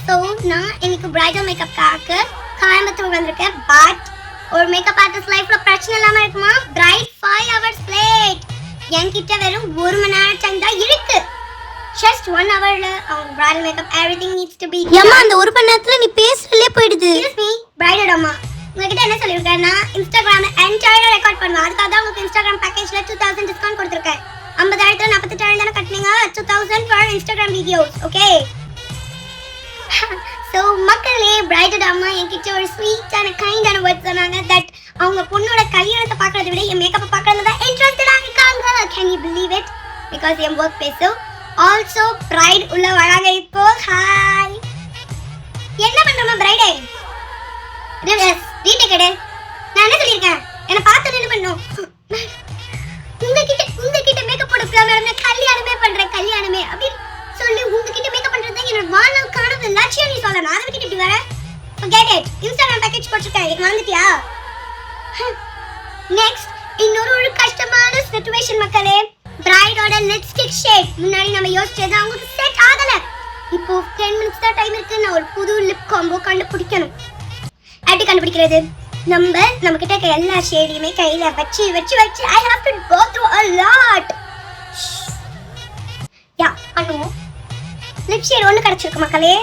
So நான் இன்னைக்கு bridal மேக்கப்காக Coimbatore வந்திருக்கேன். பட் ஒரு மேக்கப் ஆர்டிஸ்ட் லைஃப்ல பிரச்சனை இல்லாம இருக்குமா? Flight 5 hours late. என்கிட்ட வெறும் 1 மணி நேரம் டைம் தான் இருக்கு. Just 1 hourல அவங்க bridal makeup everything needs to be. ஏம்மா அந்த ஒரு மணி நேரத்துல நீ பேசுறதுலயே போயிடுது. Excuse me, பிரைடல் அம்மா. உங்ககிட்ட என்ன சொல்லிருக்கேன்? நான் இன்ஸ்டாகிராம்ல என்டையரா ரெக்கார்ட் பண்ணுவேன். அதுக்காக தான் உங்களுக்கு இன்ஸ்டாகிராம் பேக்கேஜ்ல 2000 டிஸ்கவுண்ட் கொடுத்துருக்கேன். 50,000 48,000 தானே கட்டுனீங்க. 2000 for Instagram videos. Okay. So மக்களே, பிரைடல் அம்மா என்கிட்ட ஒரு ஸ்வீட்டான கைண்டான வேர்ட்ஸ் சொன்னாங்க தட் அவங்க பொண்ணோட கல்யாணத்தை பார்க்கறதை விட என் மேக்கப்பை பார்க்கறதுல தான் இன்ட்ரெஸ்டடா இருக்காங்க. Can you believe it? Because என் ஒர்க் பேசோ ஆல்சோ பிரைட் உள்ள வராங்க இப்போ. ஹாய், என்ன பண்றமா பிரைடே? ரீடேக் எடு. நான் என்ன சொல்லியிருக்கேன்? என்னை பார்த்து என்ன பண்ணும்? உங்ககிட்ட மேக்கப் போட பிளான் கல்யாணமே பண்றேன் கல்யாணமே அப்படின்னு சொல்லி உங்ககிட்ட மேக்கப் பண்றது என்னோட வாழ்நாள் கனவு லட்சியம். நீ சொல்ல நான் அதை விட்டுட்டு இப்படி வர? Forget it. இன்ஸ்டாகிராம் பேக்கேஜ் போட்டுருக்கேன், மறந்துட்டியா? நெக்ஸ்ட் இன்னொரு கஷ்டமான சிச்சுவேஷன் மக்களே. பிரைடோட லிப்ஸ்டிக் ஷேட் முன்னாடி நம்ம யோசிச்சது அவங்களுக்கு செட் ஆகல. இப்போ 10 minutes தான் டைம் இருக்கு. நான் ஒரு புது லிப் காம்போ கண்டுபிடிக்கணும். எப்படி கண்டுபிடிக்கிறது? நம்ம கிட்ட இருக்க எல்லா ஷேடையுமே கையில வச்சு I have to go through a lot. யா பண்ணுவோம். லிப் ஷேட் ஒன்று கிடைச்சிருக்கு மக்களே.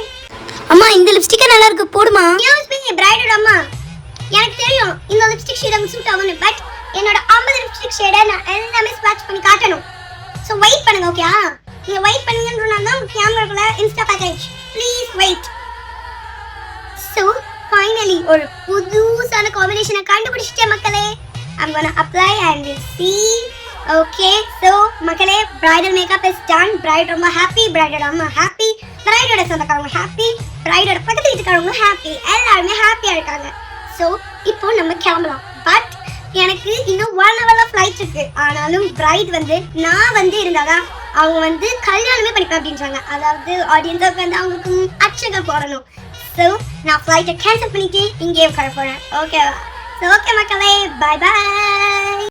அம்மா இந்த லிப்ஸ்டிக்கே நல்லா இருக்கு, போடுமா? யூஸ் மீ பிரைடல் அம்மா. எனக்கு தெரியும் இந்த லிப்ஸ்டிக் ஷேட் எனக்கு சூட் ஆகும்னு. பட் என்னோட 50 லிப்ஸ்டிக் ஷேடை நான் எல்லாமே ஸ்வாட்ச் பண்ணி காட்டணும். ஸோ வெயிட் பண்ணுங்க. ஓகே, நீங்க வெயிட் பண்ணுங்கன்றனால தான் உங்க கேமராக்குள்ள insta package. Please wait. So finally ஒரு புதுசான காம்பினேஷனை கண்டுபிடிச்சிட்டேன் மக்களே. I'm gonna apply and we'll see. Okay, so மக்களே, bridal makeup is done. bride ரொம்ப happy, bride ரொம்ப happy, brideோட சொந்தக்காரங்க happy, brideோட பக்கத்து வீட்டுக்காரங்க happy, எல்லாருமே ஹாப்பியா இருக்காங்க. ஸோ இப்போ நம்ம கிளம்பலாம். பட் எனக்கு இன்னும் 1 hour ஃப்ளைட் இருக்கு. ஆனாலும் பிரைட் நான் இருந்தாதான் அவங்க கல்யாணமே பண்ணிப்பேன் அப்படின்றாங்க. அதாவது ஆடியன்ஸுக்கு அவங்களுக்கு அச்சகம் போடணும். ஸோ நான் ஃப்ளைட்டை கேன்சல் பண்ணிட்டு இங்கேயே உட்கார போறேன். ஓகேவா? ஸோ ஓகே மக்களே, பை பாய்.